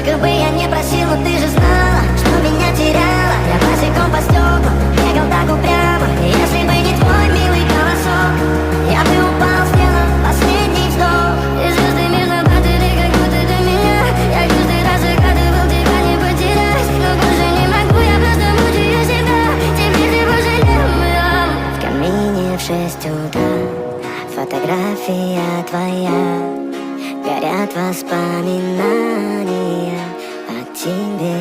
Сколько бы я не просил, но ты же знала, что меня теряла. Я босиком по стеклам бегал так упрямо. И если бы не твой милый голосок, я бы упал, сделал последний вздох. И звезды мирно падали, как будто до меня. Я каждый раз загадывал тебя не потерять, но больше не могу, я просто мучаю себя. Теперь ты пожалел меня. В камине в 6 утра фотография твоя, горят воспоминания о тебе.